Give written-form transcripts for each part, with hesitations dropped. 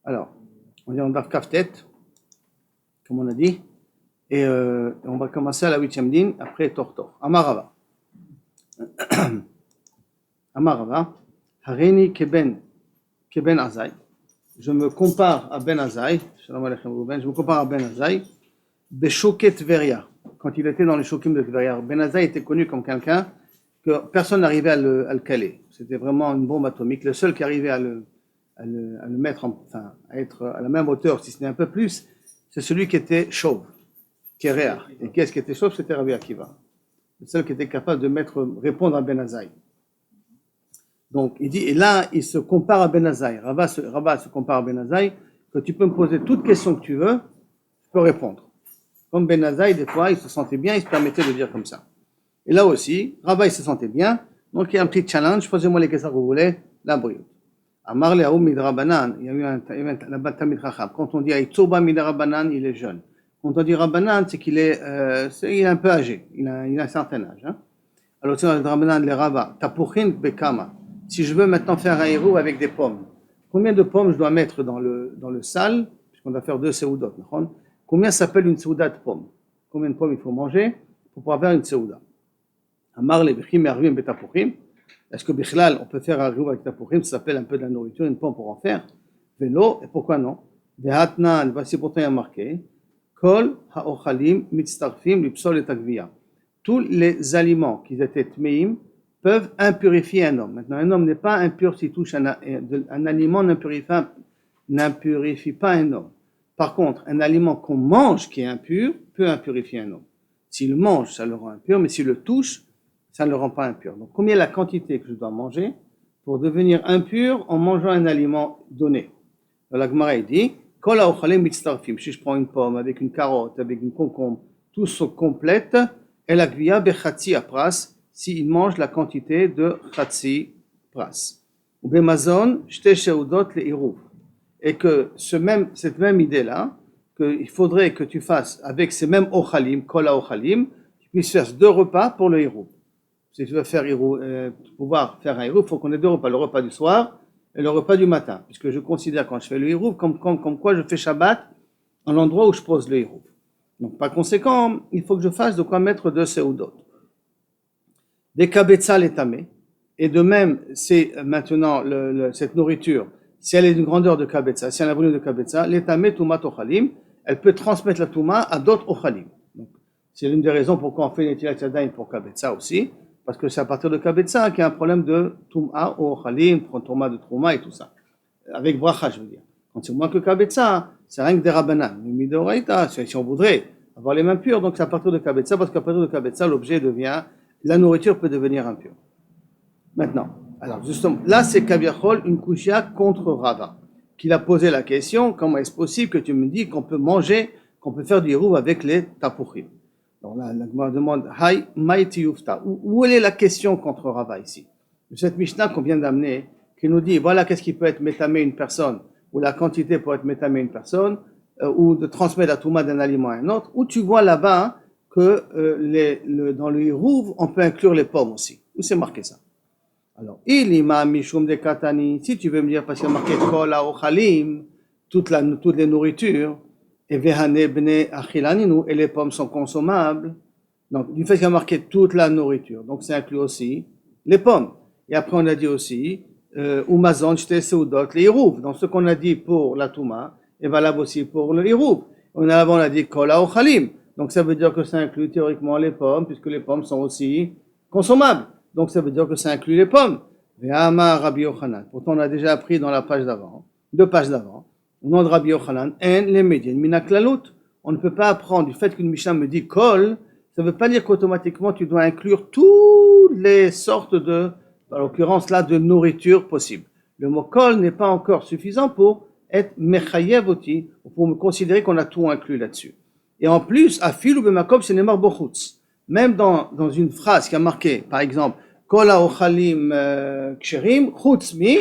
Alors, on est en Daf Kaftet, comme on a dit, et on va commencer à la 8e ligne, après Tortor. Amarava. Amarava. Harini Keben Azai. Je me compare à Ben Azai. Shalom Aleichem Rouben. Je me compare à Ben Azai. Beshoket Tveria. Quand il était dans les Shokim de Tveria. Ben Azai était connu comme quelqu'un que personne n'arrivait à le caler. C'était vraiment une bombe atomique. Le seul qui arrivait à le mettre, à être à la même hauteur, si ce n'est un peu plus, c'est celui qui était chauve, qui est réa. Et qu'est-ce qui était chauve? C'était Rabbi Akiva. Le seul qui était capable de répondre à Ben Azai. Donc, il dit, et là, il se compare à Ben Azai. Rava se compare à Ben Azai, que tu peux me poser toute question que tu veux, je peux répondre. Comme Ben Azai, des fois, il se sentait bien, il se permettait de dire comme ça. Et là aussi, Rava, il se sentait bien, donc il y a un petit challenge, posez-moi les questions que vous voulez, la brioute. Amar le Aoum Midrabanan, il y a eu un Tamid Chacham. Quand on dit Aïtsoba Midrabanan, il est jeune. Quand on dit Rabbanan, c'est qu'il est un peu âgé, il a un certain âge. Hein. Alors, c'est Rabbanan, les Rabba, Tapouchin Bekama. Si je veux maintenant faire un héros avec des pommes, combien de pommes je dois mettre dans le sal, puisqu'on doit faire 2 seoudot, combien s'appelle une seouda de pommes? Combien de pommes il faut manger pour pouvoir faire une seouda? Amar le Bechim Ervim Betapouchim. Est-ce que Bichlal, on peut faire un riou avec tapouchim, ça s'appelle un peu de la nourriture, une pomme pour en faire? Vélo, et pourquoi non? Vehatnan, voici pourtant il y a marqué, Kol ha'ochalim mitztarfim lipsol et agvia. Tous les aliments qui étaient tmeim peuvent impurifier un homme. Maintenant, un homme n'est pas impur s'il touche un aliment, n'impurifie pas un homme. Par contre, un aliment qu'on mange qui est impur peut impurifier un homme. S'il mange, ça le rend impur, mais s'il le touche, ça ne le rend pas impur. Donc, combien est la quantité que je dois manger pour devenir impur en mangeant un aliment donné? La Gemara dit, si je prends une pomme avec une carotte, avec une concombre, tout se complète, et la gvia bechatzi apras, s'il mange la quantité de chatzi pras. Ou bemazon, shte sheudot le iruv. Et que cette même idée-là, qu'il faudrait que tu fasses avec ces mêmes ochalim, kol ochalim, tu puisses faire 2 repas pour le iruv. Si tu veux pouvoir faire un hirouf, il faut qu'on ait 2 repas, le repas du soir et le repas du matin, puisque je considère quand je fais le hirouf comme quoi je fais Shabbat en l'endroit où je pose le hirouf. Donc par conséquent, il faut que je fasse de quoi mettre 2 seoudot. Des kabetza l'étamé, et de même, c'est maintenant cette nourriture, si elle est d'une grandeur de kabetza, si elle a un volume de kabetza, l'étamé tumat ochalim, elle peut transmettre la touma à d'autres ochalim. Donc, c'est l'une des raisons pourquoi on fait netilat yadayim pour kabetza aussi, parce que c'est à partir de kabetza qu'il y a un problème de touma ou ochalim, touma de trouma et tout ça. Avec bracha, je veux dire. Quand c'est moins que kabetza, c'est rien que des rabbanan. Mais midoraita, si on voudrait avoir les mains pures, donc c'est à partir de kabetza, parce qu'à partir de kabetza, l'objet devient, la nourriture peut devenir impure. Maintenant, alors justement, là c'est Kaviachol, une kushia contre Rava, qu'il a posé la question, comment est-ce possible que tu me dis qu'on peut manger, qu'on peut faire du hirouv avec les tapouchim? Donc là, la Gemara demande, Hay Maïti Yufta. Où est la question contre Rava ici? Cette Mishnah qu'on vient d'amener, qui nous dit, voilà qu'est-ce qui peut être métamé une personne, ou la quantité peut être métamé une personne, ou de transmettre la touma d'un aliment à un autre, où tu vois là-bas que dans le hirouv, on peut inclure les pommes aussi. Où c'est marqué ça? Alors, ilima mishum de katani, si tu veux me dire, parce qu'il y a marqué kol ochalim, toutes les nourritures, et vehane bne achilaninu, et les pommes sont consommables. Donc, du fait qu'il y a marqué toute la nourriture, donc ça inclut aussi les pommes. Et après, on a dit aussi, umazon shte seudot, les hirouv. Donc, ce qu'on a dit pour la touma est valable aussi pour le hirouv. On a dit kol ochalim. Donc, ça veut dire que ça inclut théoriquement les pommes, puisque les pommes sont aussi consommables. Donc, ça veut dire que ça inclut les pommes. Ve'amar Rabbi Yochanan. Pourtant, on a déjà appris dans la page d'avant, 2 pages d'avant, au nom de Rabbi Yochanan, en les médias, minaklalut. On ne peut pas apprendre du fait qu'une Mishnah me dit kol, ça ne veut pas dire qu'automatiquement tu dois inclure toutes les sortes en l'occurrence là, de nourriture possible. Le mot kol n'est pas encore suffisant pour être mechayevoti, pour me considérer qu'on a tout inclus là-dessus. Et en plus, afil ou bemakom, c'est nemar bochutz. Même dans une phrase qui a marqué, par exemple, kol ochalim ksherim, chutz mi,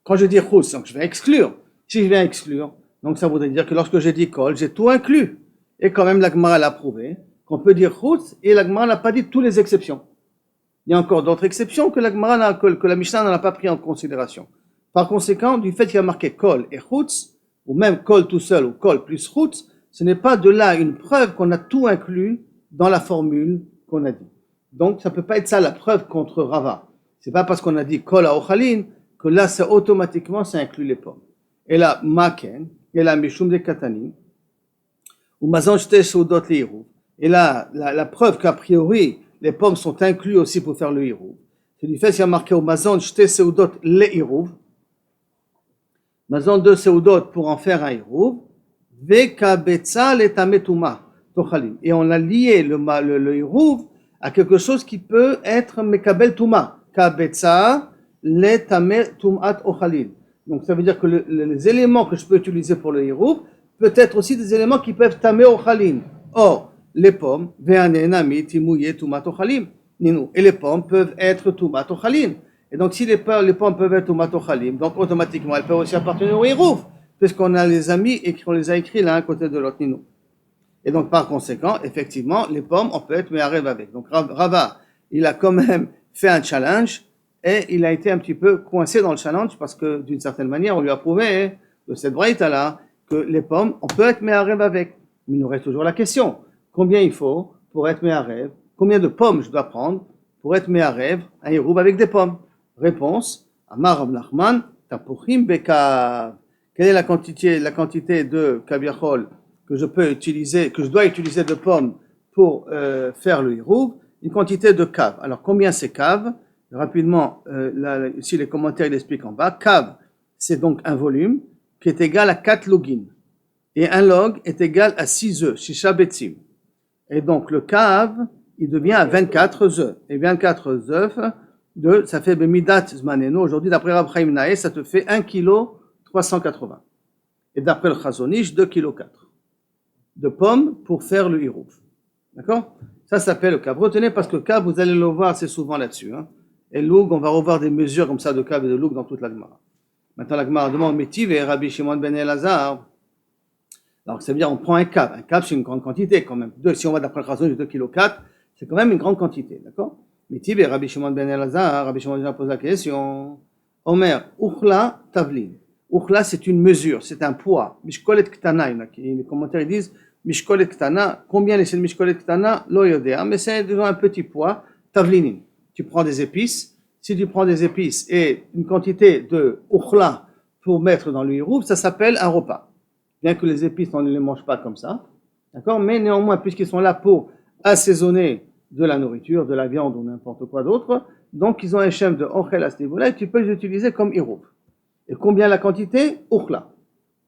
quand je dis chutz, donc je vais exclure. Si je vais exclure, donc ça voudrait dire que lorsque j'ai dit kol, j'ai tout inclus. Et quand même, la Gemara l'a prouvé, qu'on peut dire chutz, et la Gemara n'a pas dit toutes les exceptions. Il y a encore d'autres exceptions que la Mishnah n'en a pas pris en considération. Par conséquent, du fait qu'il y a marqué kol et chutz, ou même kol tout seul, ou kol plus chutz, ce n'est pas de là une preuve qu'on a tout inclus dans la formule qu'on a dit. Donc, ça peut pas être ça la preuve contre Rava. C'est pas parce qu'on a dit kol haochalin que là, ça automatiquement, ça inclut les pommes. Et là, maken, et là, mishum de katanim, ou mazan shte seudot le hirouv. Et là, la preuve qu'a priori, les pommes sont inclus aussi pour faire le hirouv. C'est du fait qu'il y a marqué au mazan shte seudot le hirouv. Mazan de seudot pour en faire un hirouv. Vekabetza le tametuma tochalim. Et on a lié le hirouv à quelque chose qui peut être mekabel tuma. Kabetza le tametumat ochalil. Donc ça veut dire que les éléments que je peux utiliser pour le hirouv peut être aussi des éléments qui peuvent tamer ochalin. Or, les pommes, ve'anenami timouye tumat ochalim. Et les pommes peuvent être tumat ochalin. Et donc si les pommes peuvent être tumat ochalim, donc automatiquement elles peuvent aussi appartenir au hirouv, puisqu'on a les amis et qu'on les a écrits l'un à côté de l'autre, Ninou. Et donc, par conséquent, effectivement, les pommes, on peut être me'arev avec. Donc, Rava, il a quand même fait un challenge et il a été un petit peu coincé dans le challenge parce que, d'une certaine manière, on lui a prouvé de cette braïta-là que les pommes, on peut être me'arev avec. Mais il nous reste toujours la question. Combien il faut pour être me'arev? Combien de pommes je dois prendre pour être me'arev, un hirouv avec des pommes? Réponse, Amar Rav Nachman, tapuchim bekav. Quelle est la quantité de kabiachol que je dois utiliser de pommes pour faire le hirouv? Une quantité de cave. Alors combien c'est cave? Rapidement, ici les commentaires l'expliquent en bas. Cave, c'est donc un volume qui est égal à 4 login. Et un log est égal à 6 œufs, 6 betzim. Et donc le cave, il devient à 24 œufs. Et 24 œufs, ça fait bemidat zmaneno. Aujourd'hui, d'après Rab Chaim Naeh, ça te fait 1 kg 380. Et d'après le Chazonish, 2,4 kg de pommes pour faire le hirouv. D'accord? Ça s'appelle le cave. Retenez parce que cave, vous allez le voir assez souvent là-dessus. Hein. Et loug, on va revoir des mesures comme ça de cave et de loug dans toute la Gemara. Maintenant, la Gemara demande Métiv et Rabbi Shimon ben Elazar. Alors, ça veut dire on prend un cave. Un cave, c'est une grande quantité quand même. Si on va d'après le Chazonish, 2,4 kg, c'est quand même une grande quantité. D'accord? Métiv et Rabbi Shimon ben Elazar. Rabbi Shimon ben Elazar pose la question. Omer, Uchla Tavlin. Uchla, c'est une mesure, c'est un poids. Mishkolet Ktana, les commentaires disent Mishkolet Ktana, combien c'est le Mishkolet Ktana? Lo yodea, mais c'est disons un petit poids. Tavlinin. Tu prends des épices. Si tu prends des épices et une quantité de Uchla pour mettre dans le hirouv, ça s'appelle un repas. Bien que les épices, on ne les mange pas comme ça. D'accord? Mais néanmoins, puisqu'ils sont là pour assaisonner de la nourriture, de la viande ou n'importe quoi d'autre, donc ils ont un schème de Ochel à ce niveau-là et tu peux les utiliser comme hirouv. Et combien la quantité? Uchla.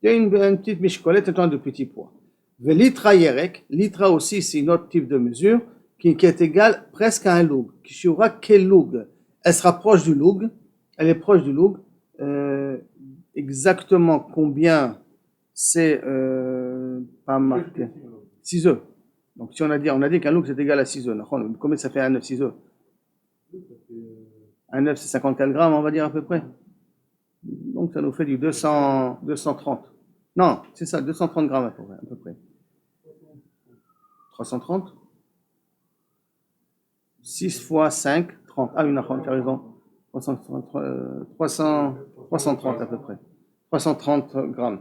Il y a une petite mishkolette, un de petits poids. Litra yerek, litra aussi c'est un autre type de mesure qui est égale presque à un loug. Kishura quel loug? Elle se rapproche du loug, elle est proche du loug. Exactement combien c'est pas marqué. 6 œufs. Donc si on a dit qu'un loug c'est égal à 6 œufs. Combien ça fait un œuf 6 œufs? Un œuf c'est 54 grammes on va dire à peu près. Donc ça nous fait du 230. Non, c'est ça, 230 grammes à peu près. 330 6 fois 5, 30. Ah oui, tu as raison. 330 à peu près. 330 grammes.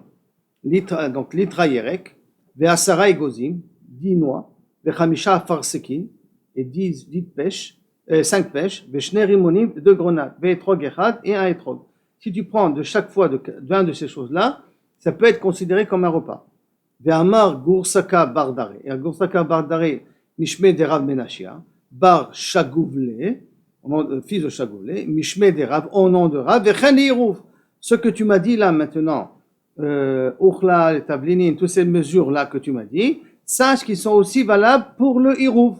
Donc litra yerek, ve'asara egozim, 10 noix, ve'chamisha farsekin, et 10 pêches, 5 pêches, ve'shne rimonim, 2 grenades, ve'etrog echad, et un etrog. Si tu prends de chaque fois d'un de ces choses-là, ça peut être considéré comme un repas. Ve'amar gursaka bardare. Et gursaka bardare, mishme de Rav Menashia, bar shagouvle, fils de shagouvle, mishme de Rav, au nom de Rav, ve'chen hirouv. Ce que tu m'as dit là maintenant, Uchla, les tablinin, toutes ces mesures-là que tu m'as dit, sache qu'ils sont aussi valables pour le hirouv.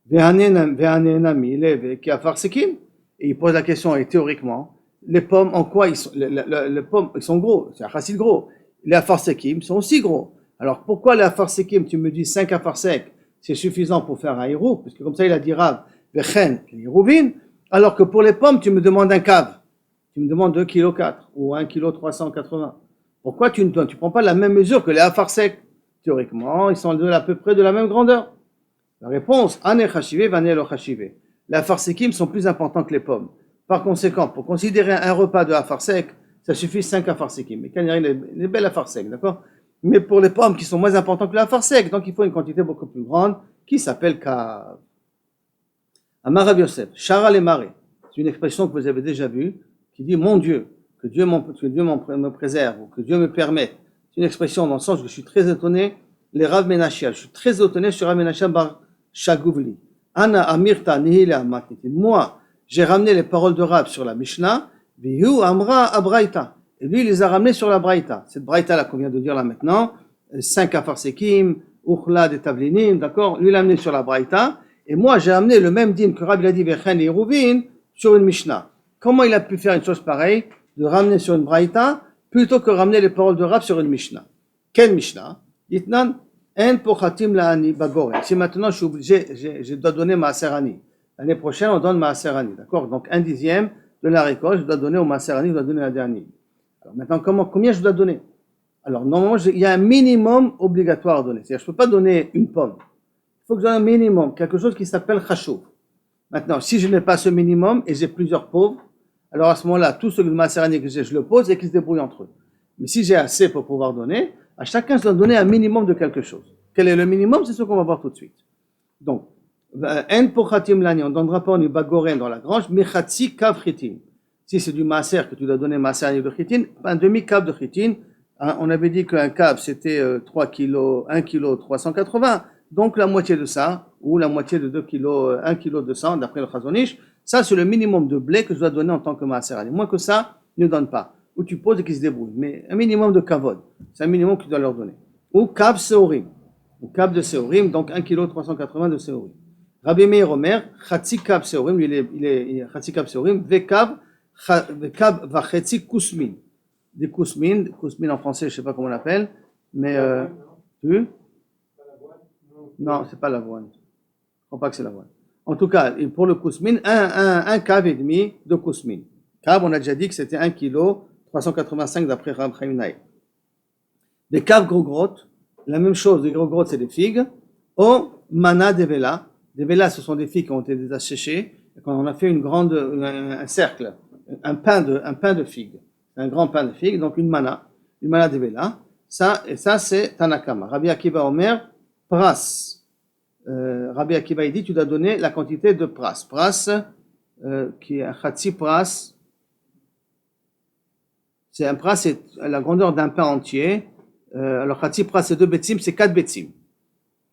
Ve'anenami, qui a farsekim. Et il pose la question, et théoriquement, les pommes, en quoi ils sont, les pommes, ils sont gros, c'est un chassid gros. Les afarsekim sont aussi gros. Alors pourquoi les afarsekim, tu me dis 5 afarsek, c'est suffisant pour faire un hirouv, parce que comme ça il a dit Rav, vechen, les hirouvin, alors que pour les pommes, tu me demandes un cave. Tu me demandes 2,4 kg ou 1,380 kg. Pourquoi tu ne prends pas la même mesure que les afarsek? Théoriquement, ils sont à peu près de la même grandeur. La réponse, ane chashive, vane lo chashive. Les afarsekim sont plus importants que les pommes. Par conséquent, pour considérer un repas de afarsek, ça suffit 5 afarsekim. Mais quand il y a les belles afarsek, d'accord? Mais pour les pommes qui sont moins importantes que l'afarsek, donc il faut une quantité beaucoup plus grande qui s'appelle kav. Amar Rav Yosef, Shara le Mare, c'est une expression que vous avez déjà vue, qui dit mon Dieu, que Dieu me préserve, ou que Dieu me permette. C'est une expression dans le sens que je suis très étonné, les Rav Menashiel, je suis très étonné sur Rav Menashiel bar Shagouvli. Ana Amirta Nihila Matniti. Moi, j'ai ramené les paroles de Rav sur la Mishnah, Vihu Amra Abraïta. Et lui, il les a ramenés sur la Braïta. Cette Braïta-là qu'on vient de dire là maintenant, 5 afarsekim, Uchla de Tavlinim, d'accord? Lui, il l'a amené sur la Braïta. Et moi, j'ai amené le même din que Rav il a dit Vechen et Rouvin sur une Mishnah. Comment il a pu faire une chose pareille, de ramener sur une Braïta, plutôt que ramener les paroles de Rav sur une Mishnah? Quelle Mishnah? Yitnan, En pochatim la'ani bagore. Si maintenant je suis obligé, je dois donner Maaser Ani. L'année prochaine, on donne Maaser Ani, d'accord? Donc, 1/10 de la récolte, je dois donner au Maaser Ani, je dois donner la dernière. Alors maintenant, combien je dois donner? Alors, normalement, il y a un minimum obligatoire à donner. C'est-à-dire, je ne peux pas donner une pomme. Il faut que je donne un minimum, quelque chose qui s'appelle chashuv. Maintenant, si je n'ai pas ce minimum et j'ai plusieurs pauvres, alors à ce moment-là, tout ce que Maaser Ani que j'ai, je le pose et qu'ils se débrouillent entre eux. Mais si j'ai assez pour pouvoir donner, à chacun, je dois donner un minimum de quelque chose. Quel est le minimum? C'est ce qu'on va voir tout de suite. Donc, en pochatim lani, on ne donnera pas du bagoren dans la grange, mechatsi kav chitin. Si c'est du maaser que tu dois donner maaser ani de chitin, un demi-kav de chitin. On avait dit qu'un kav c'était 3 kg, 1 kg 380, donc la moitié de ça, ou la moitié de 2 kg, 1 kg 200, d'après le Chazonish, ça c'est le minimum de blé que je dois donner en tant que maaser ani. Moins que ça, ne donne pas. Ou tu poses et qu'ils se débrouillent. Mais un minimum de kavod, c'est un minimum que tu dois leur donner. Ou kav seorim. Ou kav de seorim, donc 1 kg 380 de seorim. Rabbi Meir Omer, Chatzi Kav Seorim, il est Chatzi Kav Seorim, Vekav Vachetzi Kusmin. Des Kusmin en français, je ne sais pas comment on l'appelle, mais tu? Non, c'est pas l'avoine. Je ne crois pas que c'est l'avoine. En tout cas, pour le Kusmin, un Kav et demi de Kusmin. Kav, on a déjà dit que c'était 1 kg 385 d'après Rab Chaim. Des Kav Grogrot, la même chose, des Grogrot, c'est des figues, au Mana Devela. Des vélas, ce sont des figues qui ont été desséchées. Quand on a fait un cercle, un pain de figues, un grand pain de figues, donc une mana de vélas. Ça c'est Tanakama. Rabbi Akiva Omer, pras. Rabbi Akiva il dit, tu dois donner la quantité de pras. Pras, qui est un chatzi pras. C'est un pras, c'est la grandeur d'un pain entier. Alors chatzi pras, c'est 2 betsim, c'est 4 betsim.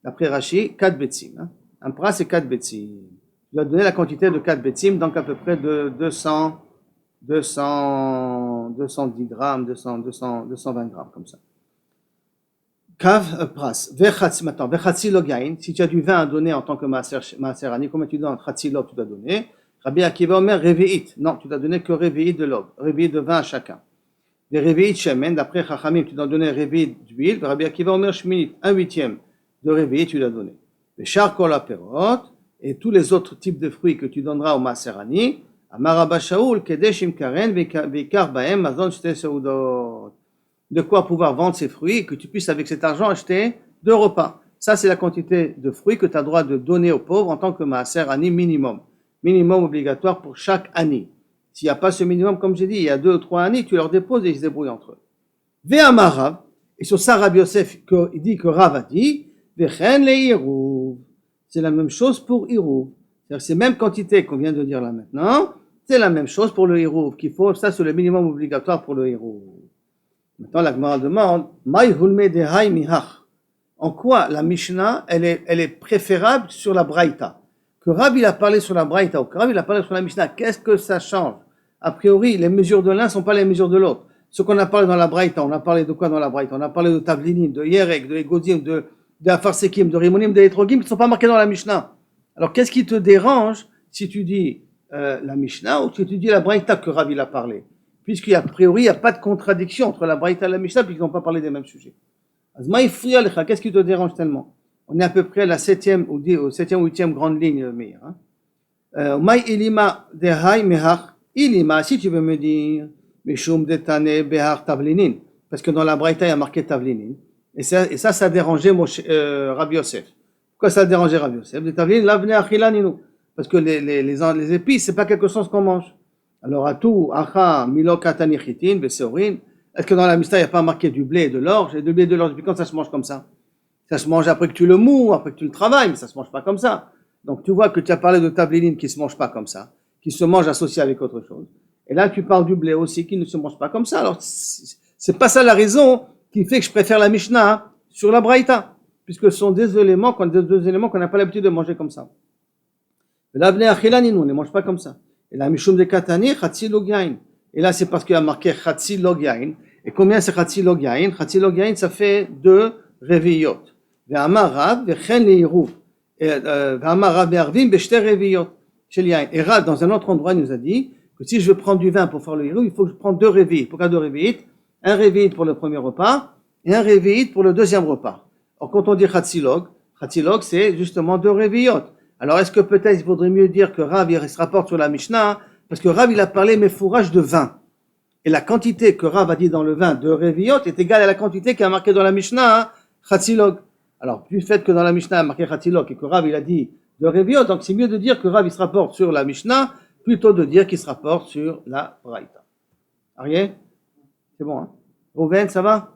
D'après Rashi, 4 betsim. Hein. Un pras, c'est 4 betsim. Tu dois donner la quantité de 4 betsim, donc à peu près de 210 grammes, 220 grammes, comme ça. Kav, pras. Maintenant, vechatzi logain, si tu as du vin à donner en tant que maaser ani, combien tu donnes? Chatzi log, tu dois donner. Rabbi Akiva Omer, revi'it. Non, tu dois donner que revi'it de log, revi'it de vin à chacun. Des revi'it shemen, d'après Chachamim, tu dois donner revi'it d'huile. Rabbi Akiva Omer, shminit, 1/8 de revi'it, tu dois donner. Les char kol aperot, et tous les autres types de fruits que tu donneras au maaser ani, Amar Abba Shaul, kedesh im karen, veikar baem, mazon shte seudot. De quoi pouvoir vendre ces fruits, et que tu puisses avec cet argent acheter 2 repas. Ça, c'est la quantité de fruits que tu as droit de donner aux pauvres en tant que maaser ani minimum. Minimum obligatoire pour chaque ani. S'il n'y a pas ce minimum, comme j'ai dit, il y a 2 ou 3 ani, tu leur déposes et ils se débrouillent entre eux. Ve'amar Rav, et sur ça, Rabbi Yosef, il dit que Rav a dit, Vechen le Irouv. C'est la même chose pour Irouv. C'est-à-dire ces mêmes quantités qu'on vient de dire là maintenant, c'est la même chose pour le Irouv, qu'il faut, ça c'est le minimum obligatoire pour le Irouv. Maintenant la Gemara demande, Maï hulme de hay mihach. En quoi la Mishnah, elle est préférable sur la Braïta? Que Rabbi il a parlé sur la Braïta ou que Rabbi il a parlé sur la Mishnah, qu'est-ce que ça change? A priori, les mesures de l'un ne sont pas les mesures de l'autre. Ce qu'on a parlé dans la Braïta, on a parlé de quoi dans la Braïta? On a parlé de Tavlinim, de Yerek, de Egodim, de Afarsekim, de Rimonim, de Etrogim, qui ne sont pas marqués dans la Mishnah. Alors, qu'est-ce qui te dérange si tu dis la Mishnah ou si tu dis la Braïta que Rabbi a parlé? Puisqu'à priori, il n'y a pas de contradiction entre la Braïta et la Mishnah, puisqu'ils n'ont pas parlé des mêmes sujets. Qu'est-ce qui te dérange tellement? On est à peu près à la 7e ou 8e grande ligne, Meir. Maï ilima de hay mehach. Ilima, si tu veux me dire, Mishum de tane behar tavlinin. Parce que dans la Braïta, il y a marqué tavlinin. Et ça a dérangé Rabbi Yosef. Pourquoi ça a dérangé Rabbi Yosef? Les tavlin, l'avenir achilaninu. Parce que les épices, c'est pas quelque chose qu'on mange. Alors, Atou, Acha, Milo, Katani, Chitin, Beseorin. Est-ce que dans la Mishnah, il n'y a pas marqué du blé et de l'orge? Et du blé et de l'orge, depuis quand ça se mange comme ça? Ça se mange après que tu le mous, après que tu le travailles, mais ça se mange pas comme ça. Donc, tu vois que tu as parlé de tabléline qui se mange pas comme ça, qui se mange associé avec autre chose. Et là, tu parles du blé aussi qui ne se mange pas comme ça. Alors, c'est pas ça la raison qui fait que je préfère la Mishnah sur la Braïta, puisque ce sont deux éléments qu'on n'a pas l'habitude de manger comme ça. Là, nous ne les mange pas comme ça. Et là, Mishum de Katani, Chatsi Log Yain. Et là, c'est parce qu'il y a marqué Chatsi Log Yain. Et combien c'est Chatsi Log Yain? Chatsi Log Yain, ça fait 2 Reviyot. Ve'amar Rav, ve'chen le'iruv. Ve'amar Rav ve'arvim, be'shte Reviyot. Shel Yain. Et Rav, dans un autre endroit, il nous a dit que si je veux prendre du vin pour faire le iruv, il faut que je prenne 2 Reviyot. Pourquoi 2 Reviyot? Un Reviyot pour le premier repas et un Reviyot pour le deuxième repas. Or, quand on dit Chatsi Log, c'est justement 2 Reviyot. Alors, est-ce que peut-être il vaudrait mieux dire que Rav, il se rapporte sur la Mishnah, parce que Rav, il a parlé méfourage de vin. Et la quantité que Rav a dit dans le vin de Reviyot est égale à la quantité qui a marqué dans la Mishnah, Chatzilog. Alors, du fait que dans la Mishnah, il a marqué Chatzilog et que Rav, il a dit de Reviyot, donc c'est mieux de dire que Rav, il se rapporte sur la Mishnah, plutôt de dire qu'il se rapporte sur la Braïta. Arié? C'est bon, hein? Rouven, ça va?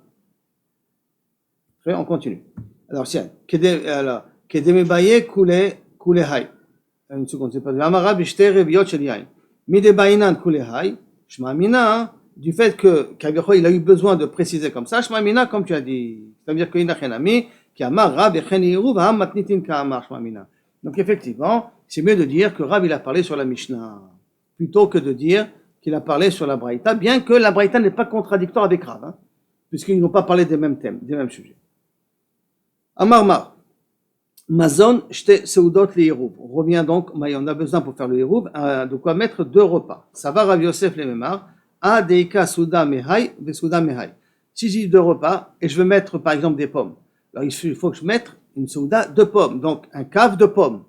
On continue. Alors, tiens, Kedemebaye Kulehai. Une seconde, c'est pas de Amara bishte Reviyot shel yain. Mide bainan Kulehai. Shmamina, du fait que Kavicho, il a eu besoin de préciser comme ça, Shmamina, comme tu as dit, c'est-à-dire qu'il n'a rien ami, qui amar Rab et Cheniru, va matnitin ka amar Shmamina. Donc effectivement, c'est mieux de dire que Rab il a parlé sur la Mishnah, plutôt que de dire qu'il a parlé sur la Braïta, bien que la Braïta n'est pas contradictoire avec Rab, hein, puisqu'ils n'ont pas parlé des mêmes thèmes, des mêmes sujets. Amar Mar. Mazon, shte seudot le hirouv. On revient donc, on a besoin pour faire le hirouv, de quoi mettre 2 repas. Ça va Rav Yosef le Memar, a deika souda mehai, ve souda mehai. Si j'ai 2 repas, et je veux mettre par exemple des pommes, alors il faut que je mette une souda de pommes, donc un cave de pommes.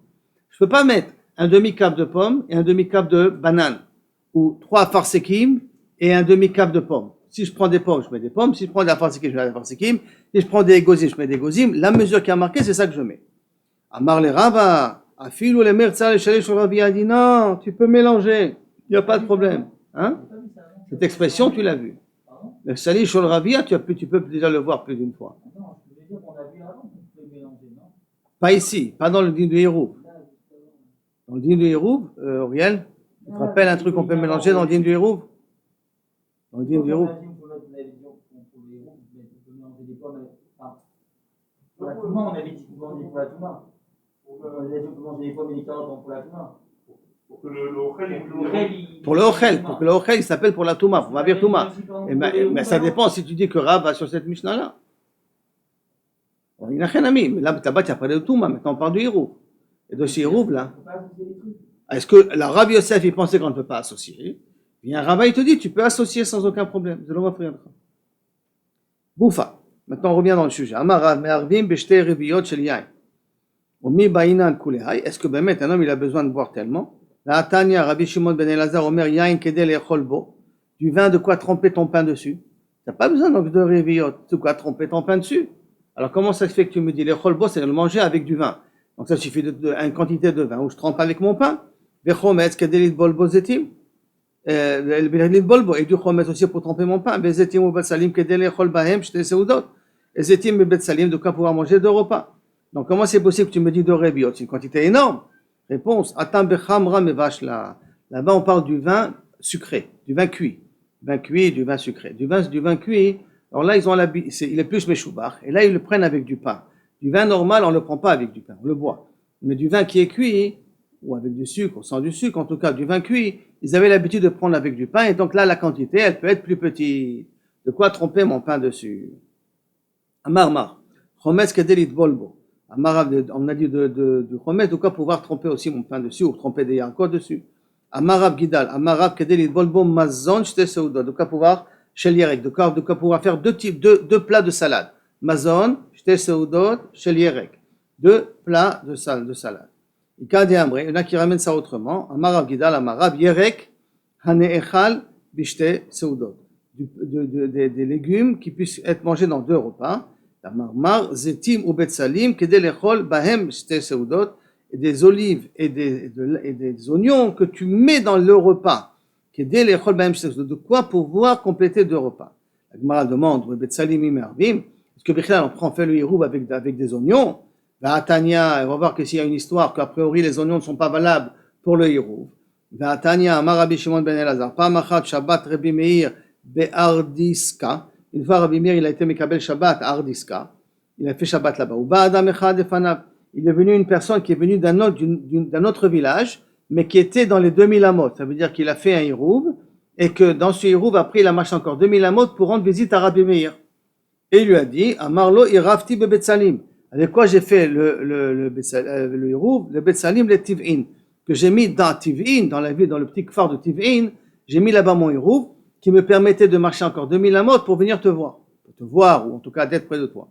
Je peux pas mettre un demi-cave de pommes et un demi-cave de bananes, ou 3 farsekim et un demi-cave de pommes. Si je prends des pommes, je mets des pommes, si je prends de la farsekim, je mets de la farsekim, si je prends des gozim, je mets des gozim, la mesure qui a marqué, c'est ça que je mets. Amar le Rava, afilou le merza le shalish le Ravi a dit non, tu peux mélanger, il n'y a pas de problème. Hein? Cette expression, tu l'as vue. Le shalish le Ravi, tu peux déjà le voir plus d'une fois. Non, je veux dire qu'on a vu avant qu'on pouvait mélanger, non? Pas ici, pas dans le din du Hérouv. Dans le din du Hérouv, Auriel, tu te rappelles un truc qu'on peut mélanger dans le din du Hérouv? Dans le din du Hérouv. Pour la Touma, on avait dit qu'on mangeait pour la Touma. On avait dit qu'on mangeait des pommes et des carottes pour la Touma. Pour que le Ochel pour le Ochel, pour que le Ochel il s'appelle pour la Touma, pour Mavir Touma. Mais ça dépend si tu dis que Rav va sur cette Mishnah-là. Il n'a rien à mis, mais là, là-bas, tu as parlé de Touma, maintenant on parle du Hérouv. Et de ce Hérouv, là. Est-ce que la Rav Yosef, il pensait qu'on ne peut pas associer? Bien, Rav, il te dit, tu peux associer sans aucun problème. Boufa. Maintenant, on revient dans le sujet. Amarav me'arvim b'shte reviyot shel yain. Omi ba'inan kulehai. Est-ce que ben un homme il a besoin de boire tellement? La Tanya, Rabbi Shimon ben Elazar, Omer yain kedel echol bo. Du vin de quoi tremper ton pain dessus. T'as pas besoin donc de reviyot. De quoi tremper ton pain dessus. Alors comment ça se fait que tu me dis l'echol bo, c'est de le manger avec du vin. Donc ça suffit une quantité de vin où je trempe avec mon pain. Vechometz kedel itbol bo zetim. Et du chometz aussi pour tremper mon pain. Bezetim ou betsalim kedel echol bahem shte seudot. Et zetim et betsalim, de quoi pouvoir manger 2 repas. Donc comment c'est possible que tu me dis 2 reviot? C'est une quantité énorme. Réponse, atam bechamra mevash la. Là-bas on parle du vin sucré, du vin cuit. Vin cuit, du vin sucré. Du vin cuit, alors là ils ont il est plus meshubach, et là ils le prennent avec du pain. Du vin normal on ne le prend pas avec du pain, on le boit. Mais du vin qui est cuit, ou avec du sucre, ou sans du sucre, en tout cas du vin cuit, ils avaient l'habitude de prendre avec du pain, et donc là la quantité elle peut être plus petite. De quoi tremper mon pain dessus? Amar, chometz kedelit bolbo. Amar, on a dit du chometz, de quoi pouvoir tremper aussi mon pain dessus, ou tremper des yarkot dessus. Amarav gidal, amarav kedelit bolbo mazon shte seudot, de quoi pouvoir shel yerek, de quoi pouvoir faire 2 plats de salade. Mazon shte seudot shel yerek, 2 plats de salade. Il y en a qui ramènent ça autrement. Amarav gidal, amarav yerek haneechal bishte seudot. Des légumes qui puissent être mangés dans 2 repas. Mar zetim ou betsalim kedel echol bahem shte seudot, et des olives et des oignons que tu mets dans le repas De quoi pouvoir compléter 2 repas. La Gemara demande, est-ce que Bichlal, on fait le hiroub avec des oignons? Va'atania, on va voir que s'il y a une histoire qu'a priori les oignons ne sont pas valables pour le hiroub. Va'atania, Amar Rabbi Shimon ben Elazar, Pa'amachat Shabbat Rabbi Meir be'Ardiska. Une fois Rabbi Meir, il a été Mekabel Shabbat à Ardiska. Il a fait Shabbat là-bas. Ou Ba'adam Echad Efanav. Il est venu une personne qui est venue d'un autre village, mais qui était dans les 2000 amot. Ça veut dire qu'il a fait un hiroub, et que dans ce hiroub, après, il a marché encore 2000 amot pour rendre visite à Rabbi Meir. Et il lui a dit, Amarlo irafti be Betsalim. Avec quoi j'ai fait le hiroub, le Betsalim, le Tiv'in, que j'ai mis dans Tiv'in, dans la ville, dans le petit phare de Tiv'in, j'ai mis là-bas mon hiroub, qui me permettait de marcher encore 2000 amot pour venir te voir, ou en tout cas d'être près de toi.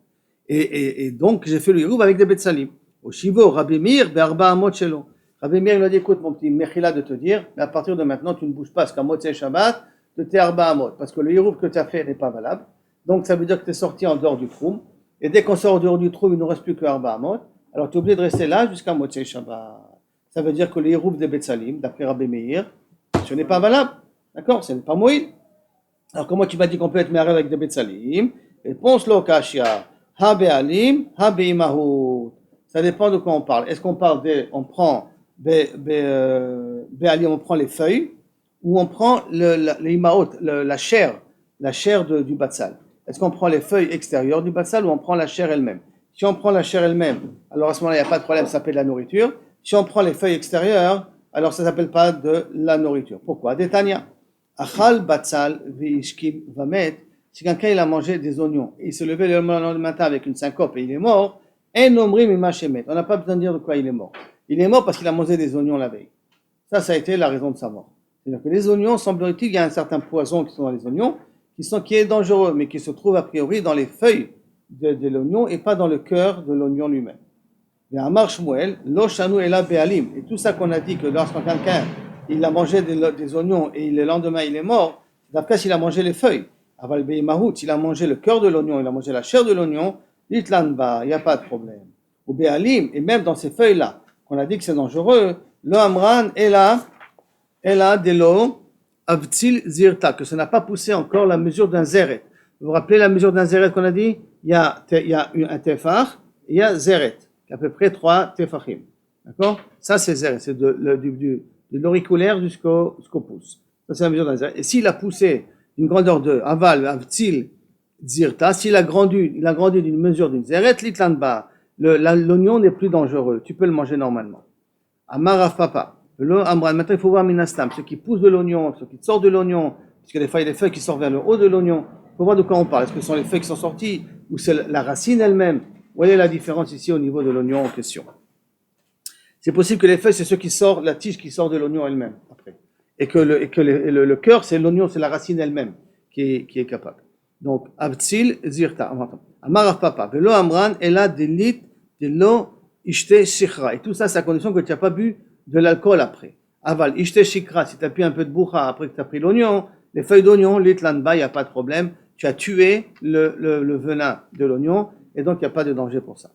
Et donc, j'ai fait le hiroub avec des Betsalim. Au Shivo, Rabbi Meir, be'arba amot shelo. Rabbi Meir lui a dit, écoute, mon petit Mechila, de te dire, mais à partir de maintenant, tu ne bouges pas, parce qu'à Motzei Shabbat, de tes arba amot, parce que le hiroub que tu as fait n'est pas valable. Donc, ça veut dire que tu es sorti en dehors du troum. Et dès qu'on sort en dehors du troum, il ne reste plus que arba amot. Alors, tu es obligé de rester là jusqu'à Motzei Shabbat. Ça veut dire que le hiroub des Betsalim, d'après Rabbi Meir, ce n'est pas valable. D'accord? Ce n'est pas moïd. Alors, comment tu m'as dit qu'on peut être marié avec des Betsalim? Réponse lo kashia. Ha be'alim, ha be'imahut. Ça dépend de quoi on parle. Est-ce qu'on parle on prend on prend les feuilles, ou on prend les imaot, la chair du batsal? Est-ce qu'on prend les feuilles extérieures du batsal, ou on prend la chair elle-même? Si on prend la chair elle-même, alors à ce moment-là, il n'y a pas de problème, ça s'appelle de la nourriture. Si on prend les feuilles extérieures, alors ça ne s'appelle pas de la nourriture. Pourquoi? Détania. Achal batsal v'ishkim vamet. Si quelqu'un il a mangé des oignons, et il se levait le lendemain matin avec une syncope et il est mort, on n'a pas besoin de dire de quoi il est mort. Il est mort parce qu'il a mangé des oignons la veille. Ça a été la raison de sa mort. C'est-à-dire que les oignons, semblerait-il, il y a un certain poison qui sont dans les oignons, qui est dangereux, mais qui se trouve a priori dans les feuilles de l'oignon et pas dans le cœur de l'oignon lui-même. Et tout ça qu'on a dit, que lorsqu'un quelqu'un il a mangé des oignons et le lendemain il est mort, d'après s'il a mangé les feuilles. Aval be'imahut, s'il a mangé le cœur de l'oignon, il a mangé la chair de l'oignon, l'itlanba, il n'y a pas de problème. Ou be'alim, et même dans ces feuilles-là, qu'on a dit que c'est dangereux, le amran est là de l'eau, avtsil zirta, que ça n'a pas poussé encore la mesure d'un zeret. Vous vous rappelez la mesure d'un zeret qu'on a dit? Il y a un tefach, et il y a zeret, à peu près 3 tefachim. D'accord? Ça c'est zeret, c'est de l'auriculaire jusqu'au pouce. Ça c'est la mesure d'un zeret. Et s'il a poussé d'une grandeur de aval, avtsil zirta, s'il a grandi d'une mesure d'une zeret, l'itlanba, l'oignon n'est plus dangereux, tu peux le manger normalement. Amarav papa, maintenant il faut voir minastam, ce qui pousse de l'oignon, ce qui sort de l'oignon, parce que des fois il y a des feuilles qui sortent vers le haut de l'oignon, il faut voir de quoi on parle, est-ce que ce sont les feuilles qui sont sorties, ou c'est la racine elle-même? Quelle est la différence ici au niveau de l'oignon en question? C'est possible que les feuilles c'est ce qui sort, la tige qui sort de l'oignon elle-même, après. Et que le cœur, c'est l'oignon, c'est la racine elle-même qui est capable. Donc, Abtsil Zirta. Amarav Papa. Velo Amran, Ela Delit, Delo Ishte Shikra. Et tout ça, c'est à condition que tu n'as pas bu de l'alcool après. Aval, Ishte Shikra, si tu as bu un peu de boucha après que tu as pris l'oignon, les feuilles d'oignon, l'itlanba, il n'y a pas de problème. Tu as tué le venin de l'oignon, et donc il n'y a pas de danger pour ça.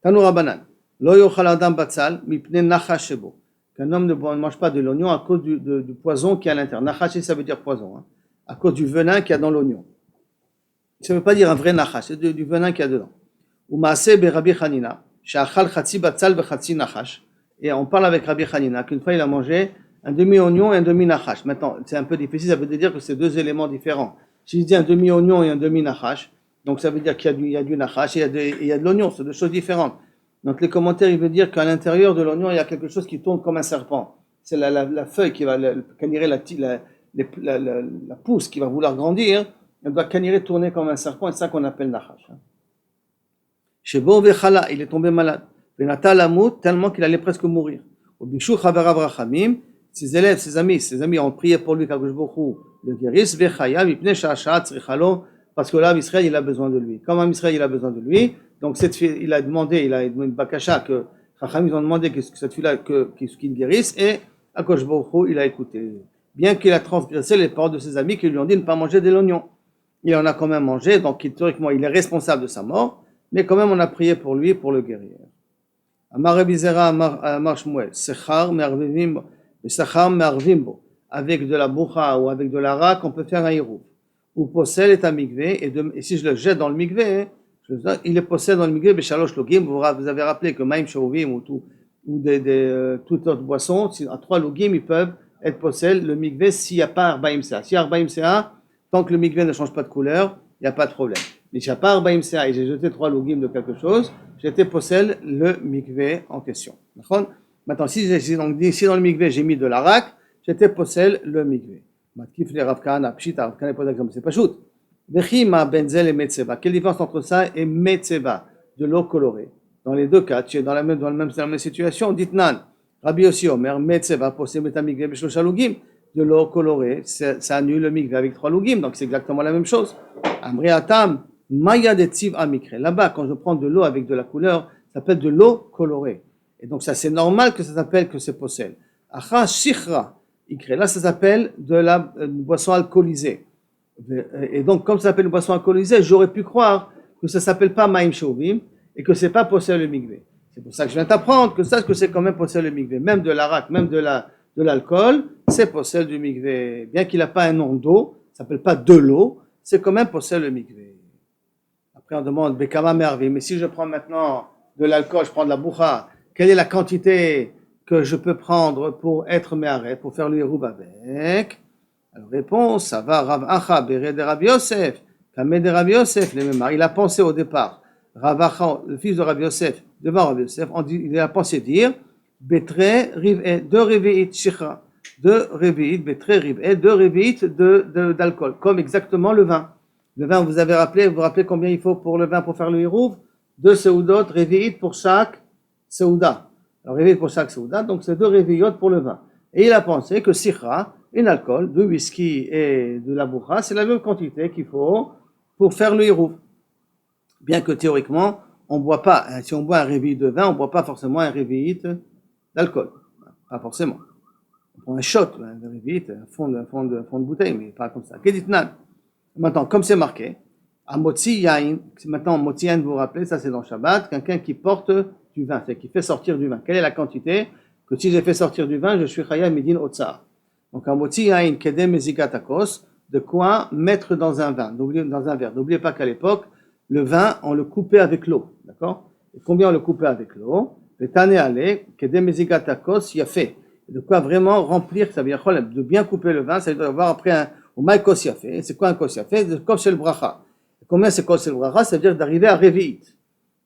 Tanoura Banan. Lo Yochal Adam Batsal, Mipne Nachash Shebo. Qu'un homme ne mange pas de l'oignon à cause du poison qui est à l'intérieur. Nachash, ça veut dire poison, hein, à cause du venin qu'il y a dans l'oignon. Ça ne veut pas dire un vrai nachash, c'est du venin qu'il y a dedans. Ou maaseh be Rabbi Hanina, she'achal chatzi batzal vechatzi nachash. Et on parle avec Rabbi Hanina qu'une fois il a mangé un demi-oignon et un demi-nachash. Maintenant, c'est un peu difficile, ça veut dire que c'est 2 éléments différents. Si je dis un demi-oignon et un demi-nachash, donc ça veut dire qu'il y a du nachash et il y a de l'oignon, c'est 2 choses différentes. Donc les commentaires, ils veulent dire qu'à l'intérieur de l'oignon, il y a quelque chose qui tourne comme un serpent. C'est la feuille qui va canirer la pousse qui va vouloir grandir, elle doit canirer tourner comme un serpent, et c'est ça qu'on appelle nachash. Shebo vechala, il est tombé malade. Venata lamut, tellement qu'il allait presque mourir. Au bishu chavarav rachamim, ses élèves, ses amis ont prié pour lui, qu'Akadosh Baruch Hu le guérisse, vechaya, mipnei sha'ashat tzrichalo, parce que là, Israël, il a besoin de lui. Comme Israël, il a besoin de lui, donc cette fille, il a une bakasha, que Rachamim ont demandé que cette fille-là, qu'il guérisse, et Akadosh Baruch Hu, il a écouté. Bien qu'il a transgressé les paroles de ses amis qui lui ont dit de ne pas manger de l'oignon. Il en a quand même mangé, donc théoriquement, il est responsable de sa mort, mais quand même, on a prié pour lui, pour le guérir. Amar Rebizera, Amar Shmuel, Sechar me'arvimbo, avec de la boucha ou avec de la rak, on peut faire un hirouf. Ou possède est un mikvé, et si je le jette dans le mikvé, il est possède dans le mikvé, beshalosh logim. Vous avez rappelé que maïm shovim ou toute autre boisson, à 3 logim, ils peuvent être possède le mikvé s'il n'y a pas arba'im sea. Si arba'im sea, tant que le mikvé ne change pas de couleur, il n'y a pas de problème. Mais si il n'y a pas arba'im sea et j'ai jeté 3 logim de quelque chose, j'étais possède le mikvé en question. D'accord? Maintenant, si dans le mikvé j'ai mis de l'arak, j'étais possède le mikvé. Matkif le Rav Kahana, pshita, Rav Kahana pose l'exemple, c'est pas shoot. Vechima benzel et metzeba. Quelle différence entre ça et metzeba, de l'eau colorée? Dans les deux cas, tu es dans la même situation. Dites nan, Rabbi Yossi Omer, metzeba possède meta mikvé b'shlosha lugim. De l'eau colorée, ça annule le mikvé avec 3 lugim, donc c'est exactement la même chose. Amri atam, maya de tziv amikre. Là-bas, quand je prends de l'eau avec de la couleur, ça s'appelle de l'eau colorée. Et donc ça, c'est normal que ça s'appelle que c'est possède. Acha shichra. Là, ça s'appelle de la boisson alcoolisée. Et donc, comme ça s'appelle une boisson alcoolisée, j'aurais pu croire que ça ne s'appelle pas Maïm Shovim et que ce n'est pas possède le mikvé. C'est pour ça que je viens t'apprendre que sache que c'est quand même possède le mikvé. Même de l'arak, même de l'alcool, c'est possède du mikvé. Bien qu'il n'a pas un nom d'eau, ça ne s'appelle pas de l'eau, c'est quand même possède le mikvé. Après, on demande Bekama Mervi. Mais si je prends maintenant de l'alcool, je prends de la boucha, quelle est la quantité que je peux prendre pour être méharé, pour faire le héroub avec? Alors réponse, ça va Rav Acha Bere de Rabbi Yosef, Kameh de Rabbi Yosef, les mêmes. Il a pensé au départ, Rav Acha, le fils de Rabbi Yosef, devant Rabbi Yosef, il a pensé dire, Betre Riv'e, 2 Revi'it Shichra, 2 Revi'it, Betre Riv'e, 2 Revi'it d'alcool, comme exactement le vin. Le vin, vous vous rappelez combien il faut pour le vin pour faire le héroub? 2 seudot, Revi'it pour chaque seuda. Alors, réveil pour chaque souda, donc c'est 2 réveillotes pour le vin. Et il a pensé que sikha, un alcool, de whisky et de la boucha, c'est la même quantité qu'il faut pour faire le hirouf. Bien que théoriquement, on boit pas, si on boit un réveil de vin, on boit pas forcément un réveil d'alcool. Pas forcément. On prend un shot, un réveil, un fond de bouteille, mais pas comme ça. Maintenant, comme c'est marqué, à Motzi Yain, maintenant Motzi Yain, vous vous rappelez, ça c'est dans Shabbat, quelqu'un qui porte du vin, c'est qui fait sortir du vin. Quelle est la quantité? Que si j'ai fait sortir du vin, je suis Chayav Midin Otsar. Donc, un Motzi Yain Kedem Mezigatakos, de quoi mettre dans un vin, dans un verre. N'oubliez pas qu'à l'époque, le vin, on le coupait avec l'eau. D'accord? Et combien on le coupait avec l'eau? Le Tane Ale, Kedem Mezigatakos, Yafé. De quoi vraiment remplir, ça veut dire de bien couper le vin, ça veut dire avoir après un Maïkos Yafé. C'est quoi un Kos Yafé? De Kos El Bracha. Combien c'est Kos El Bracha? Ça veut dire d'arriver à Revi'it.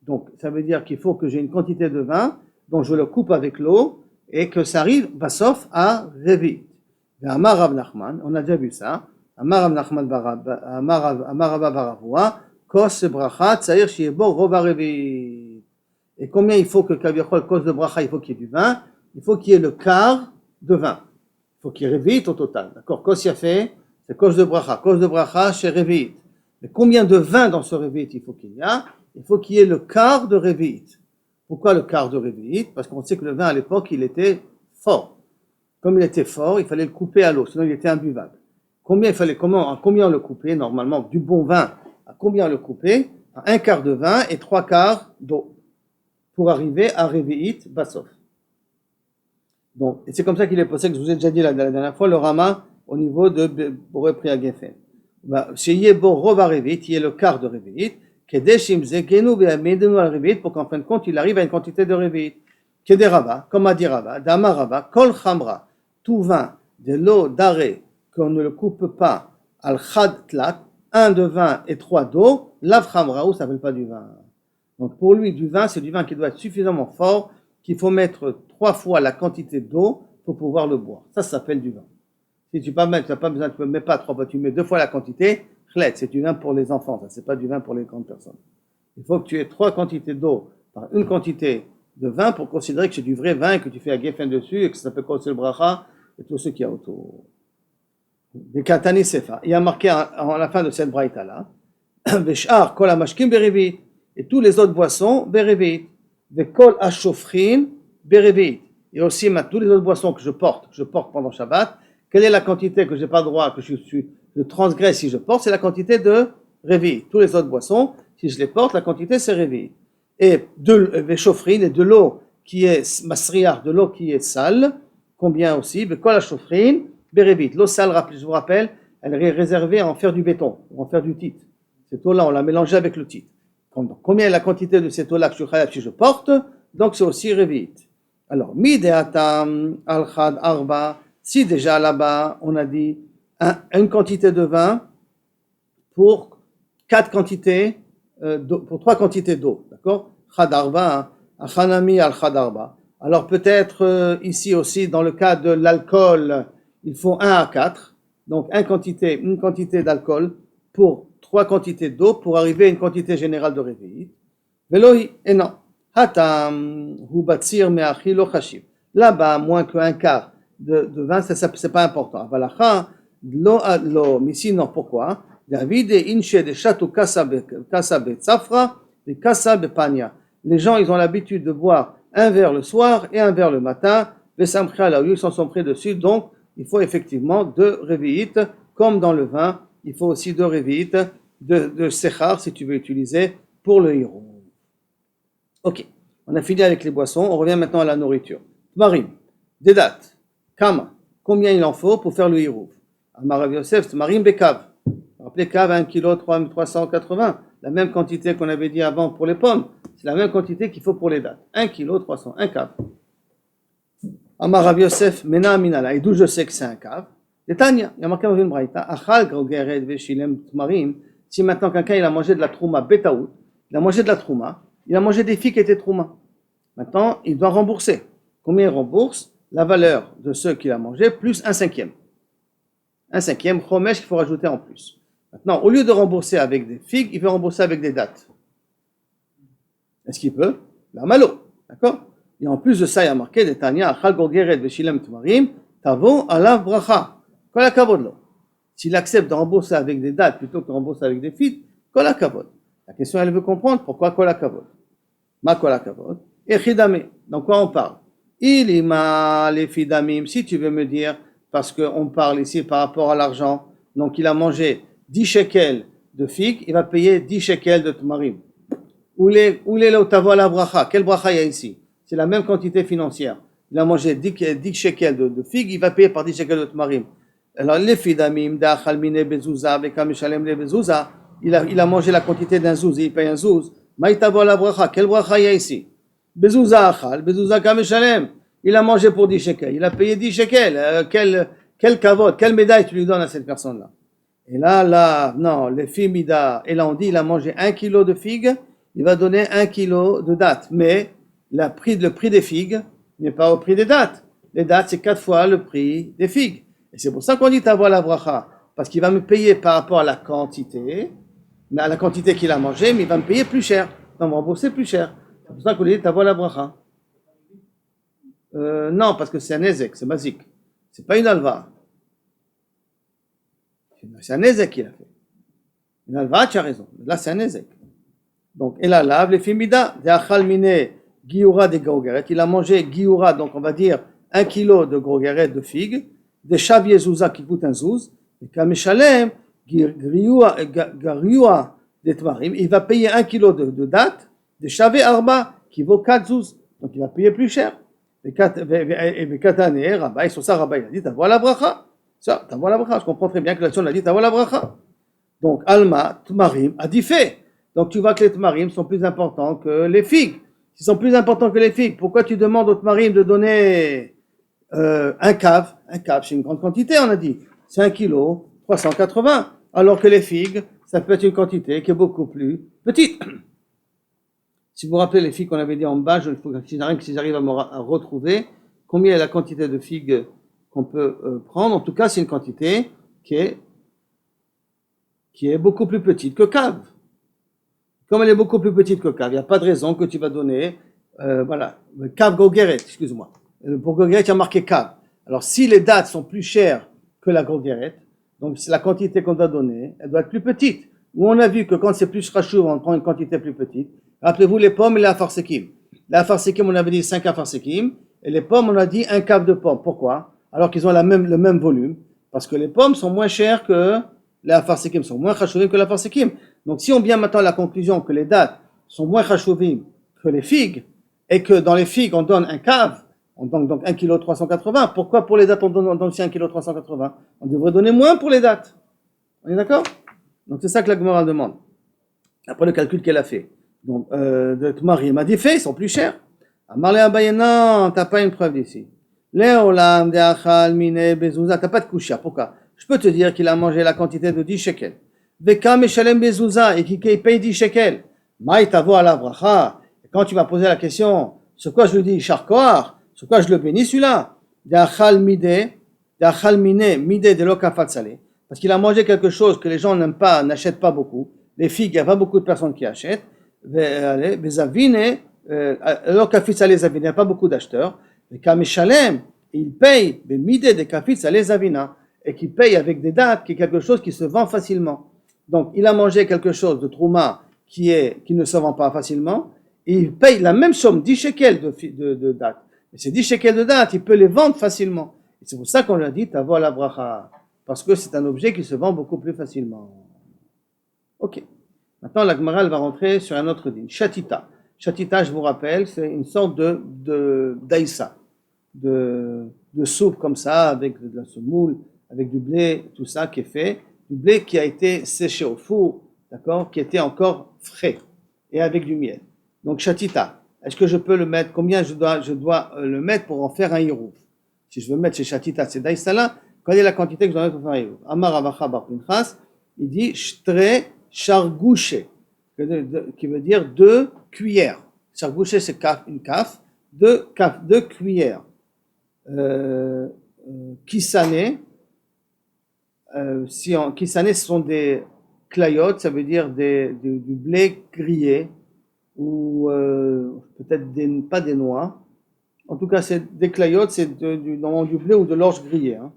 Donc, ça veut dire qu'il faut que j'ai une quantité de vin, dont je le coupe avec l'eau, et que ça arrive, sauf à Revi'it. Amar Rav Nachman, on a déjà vu ça. Amar Rav Nachman Amar Rabba Baravua, Kos Bracha, Tsaïr Shiebo Rova Revi'it. Et combien il faut que Kaviachol, Kos de Bracha, il faut qu'il y ait du vin? Il faut qu'il y ait le quart de vin. Il faut qu'il y ait Revi'it au total. D'accord? Kos Yafé, c'est Kos de Bracha, chez Revi'it. Mais combien de vin dans ce Revi'it il faut qu'il y a? Il faut qu'il y ait le quart de Revi'it. Pourquoi le quart de Revi'it? Parce qu'on sait que le vin à l'époque, il était fort. Comme il était fort, il fallait le couper à l'eau, sinon il était imbuvable. À combien on le coupait? Normalement, du bon vin, à combien on le coupait? À 1 quart de vin et 3 quarts d'eau. Pour arriver à Revi'it Bassof. Donc, et c'est comme ça qu'il est possible, que je vous ai déjà dit la dernière fois, le Rama, au niveau de Boré Priya Geffen. Chez Yebo Rova Revi'it, il y a le quart de Revi'it, pour qu'en fin de compte, il arrive à une quantité de Revi'it. Kederava, comme a dit Rava, Dama Rava, Kol Chamra, tout vin de l'eau d'arrêt, qu'on ne le coupe pas, al Chad Tlat, 1 de vin et 3 d'eau, Lav Chamra, ou ça ne s'appelle pas du vin. Donc pour lui, du vin, c'est du vin qui doit être suffisamment fort, qu'il faut mettre 3 fois la quantité d'eau pour pouvoir le boire. Ça s'appelle du vin. Si tu n'as pas besoin, tu ne mets pas 3 fois, tu mets 2 fois la quantité, c'est du vin pour les enfants, ça, c'est pas du vin pour les grandes personnes. Il faut que tu aies 3 quantités d'eau par une quantité de vin pour considérer que c'est du vrai vin et que tu fais à Geffen dessus et que ça s'appelle Kos El Bracha et tout ce qu'il y a autour. Bekatani Sefa, il y a marqué à la fin de cette braïta là, Veshar Kol HaMashkim Berevit, et tous les autres boissons Berevit, Vekol HaShofrin Berevit, et aussi tous les autres boissons que je porte pendant Shabbat, quelle est la quantité que j'ai pas le droit, que je transgresse si je porte, c'est la quantité de Revit. Tous les autres boissons, si je les porte, la quantité c'est Revit. Et de chauffrine et de l'eau qui est masriar, de l'eau qui est sale, combien aussi, Bekol HaShofrin Berevit. L'eau sale, je vous rappelle, elle est réservée à en faire du béton, ou en faire du tit. Cette eau-là, on l'a mélangée avec le tit. Combien est la quantité de cette eau-là que je porte? Donc c'est aussi Revit. Alors, Mideatam al-Khad Arba, si déjà là-bas, on a dit une quantité de vin pour 4 quantités, pour 3 quantités d'eau, d'accord? Khad Arba, Achanami al-Khad Arba. Alors peut-être ici aussi, dans le cas de l'alcool, il faut 1 à 4, donc une quantité d'alcool pour 3 quantités d'eau pour arriver à une quantité générale de Revit. Velohi, et non. Hatam hu batsir me'achi lo chashiv. Là-bas, moins qu'un quart de vin, c'est pas important. Avalacha lo, mais sinon, pourquoi? David et inche de château kasa betzafra et kasa bepania. Les gens, ils ont l'habitude de boire un verre le soir et un verre le matin. Vesamcha là, ils s'en sont pris dessus. Donc, il faut effectivement 2 Revit, comme dans le vin. Il faut aussi 2 Revit de sechar, si tu veux utiliser, pour le hirou. Ok, on a fini avec les boissons, on revient maintenant à la nourriture. Tmarim, des dates, kama, combien il en faut pour faire le hirouv? Amar Rav Yosef, tmarim bekav. Rappelez kav 1 kg 380, la même quantité qu'on avait dit avant pour les pommes, c'est la même quantité qu'il faut pour les dates. 1 kg 300, un kav. Amar Rav Yosef, mena minala, et d'où je sais que c'est un kav? Et Tanya, il y a marqué dans une braïta, achal grogered veshilem tmarim, si maintenant quelqu'un il a mangé de la trouma betaout, il a mangé de la trouma, il a mangé des figues qui étaient trouma. Maintenant, il doit rembourser. Combien il rembourse? La valeur de ceux qu'il a mangé plus 1/5. 1/5 chomesh qu'il faut rajouter en plus. Maintenant, au lieu de rembourser avec des figues, il veut rembourser avec des dattes. Est-ce qu'il peut? La malo. D'accord? Et en plus de ça, il y a marqué des Tanya, achal gorgeret veshilem tmarim, tavo alav bracha. Kol hakavod lo. S'il accepte de rembourser avec des dattes plutôt que de rembourser avec des figues, kol hakavod. La question, elle veut comprendre pourquoi kol hakavod. Ma kol hakavod. Et chidame. Donc, quoi on parle? Il ima les fidamim. Si tu veux me dire, parce qu'on parle ici par rapport à l'argent, donc il a mangé 10 shekels de figues, il va payer 10 shekels de tmarim. Où est le tavo la bracha? Quel bracha il y a ici? C'est la même quantité financière. Il a mangé 10 shekels de figues, il va payer par 10 shekels de tmarim. Alors, les fidamim, da'achal mine bezouza, bekam shalem le bezouza, il a mangé la quantité d'un zouz, il paye un zouz. Maïtavo la bracha, quel bracha il y a ici? Bezouza achal, bezouza kam shalem. Il a mangé pour 10 shekels, il a payé 10 shekels. Quel kavod, quelle médaille tu lui donnes à cette personne-là? Et là, non, les fimida, et là on dit, il a mangé 1 kilo de figues, il va donner 1 kilo de dattes. Mais le prix des figues n'est pas au prix des dattes. Les dattes, c'est 4 fois le prix des figues. Et c'est pour ça qu'on dit t'avoir la bracha. Parce qu'il va me payer par rapport à la quantité, qu'il a mangé, mais il va me payer plus cher. Il va me rembourser plus cher. C'est pour ça qu'on dit t'avoir la bracha. Non, parce que c'est un ezek, c'est basique. C'est pas une alva. C'est un ezek qu'il a fait. Une alva, tu as raison. Là, c'est un ezek. Donc, et là, lave les fimida, de achal mine, giura de grogeret. Il a mangé giura, donc on va dire 1 kilo de grogeret de figues, des chavier zouza qui coûte un zouz, et kameshalem, gariua de tmarim, il va payer 1 kilo de dattes, des chavier arba qui vaut 4 zouz. Donc, il va payer plus cher. Et Katane, Rabba, et sur ça, Rabba, il a dit, t'as la bracha. Ça, t'as la bracha. Je comprends très bien que la Sion a dit, t'as la bracha. Donc, Alma, Tmarim, a dit fait. Donc, tu vois que les Tmarim sont plus importants que les figues. S'ils sont plus importants que les figues, pourquoi tu demandes aux Tmarim de donner un cave? Un cave, c'est une grande quantité, on a dit. C'est 1 kilo, 380. Alors que les figues, ça peut être une quantité qui est beaucoup plus petite. Si vous vous rappelez les figues qu'on avait dit en bas, il faut que si j'arrive à retrouver combien est la quantité de figues qu'on peut prendre. En tout cas, c'est une quantité qui est beaucoup plus petite que cave. Comme elle est beaucoup plus petite que cave, il n'y a pas de raison que tu vas donner, cave gogeret, excuse-moi. Pour gogeret, il y a marqué cave. Alors, si les dates sont plus chères que la gogeret, donc c'est la quantité qu'on doit donner, elle doit être plus petite. Où on a vu que quand c'est plus rachouv, on prend une quantité plus petite. Rappelez-vous les pommes et les afarsekim. Les afarsekim, on avait dit 5 afarsekim, et les pommes, on a dit 1 cave de pommes. Pourquoi? Alors qu'ils ont le même volume. Parce que les pommes sont moins chères que les afarsekim, sont moins chachouvim que les afarsekim. Donc si on vient maintenant à la conclusion que les dattes sont moins chachouvim que les figues, et que dans les figues, on donne 1 cave, Donc 1,380 kg. Pourquoi pour les dates on donne aussi 1,380 kg? On devrait donner moins pour les dates. On est d'accord? Donc c'est ça que la Gemara demande. Après le calcul qu'elle a fait. Donc, de Tmari, il m'a dit, ils sont plus chers. Amarle Abaye, non, t'as pas une preuve d'ici. Léolam, de Achal, Mine, Bezouza, t'as pas de couchia. Pourquoi? Je peux te dire qu'il a mangé la quantité de 10 shekels. Veka, Meshalem, Bezouza, et qu'il paye 10 shekels. Maï, tavo à la bracha. Et quand tu m'as posé la question, sur quoi je lui dis, Charkoar, sur quoi je le bénis, celui-là? De Achal, Mide, de Achal, Mine, Mide, de l'Okafat Salé. Parce qu'il a mangé quelque chose que les gens n'aiment pas, n'achètent pas beaucoup. Les figues, il n'y a pas beaucoup de personnes qui achètent. Il n'y a pas beaucoup d'acheteurs. Il paye et qui paye avec des dates, qui est quelque chose qui se vend facilement. Donc, il a mangé quelque chose de trouma qui ne se vend pas facilement. Et il paye la même somme, 10 shekels de date. Et ces 10 shekels de date, il peut les vendre facilement. Et c'est pour ça qu'on lui a dit, t'avo la bracha. Parce que c'est un objet qui se vend beaucoup plus facilement. Ok. Maintenant, la Gemara va rentrer sur un autre din. Shatita. Shatita, je vous rappelle, c'est une sorte de daïsa, de soupe comme ça, avec de la semoule, avec du blé, tout ça qui est fait. Du blé qui a été séché au four, d'accord, qui était encore frais, et avec du miel. Donc, Shatita. Est-ce que je peux le mettre? Combien je dois le mettre pour en faire un hirouf? Si je veux mettre chez Shatita, c'est daïsa là, quelle est la quantité que je dois mettre pour faire un hirouf? Amar Avacha Bar Pinchas, il dit shtre chargouché, qui veut dire 2 cuillères. Chargouché, c'est une caf, 2 cuillères. Kisane, kisane, ce sont des clayotes, ça veut dire du blé grillé, ou peut-être pas des noix. En tout cas, c'est des clayotes, c'est du blé ou de l'orge grillé. Hein.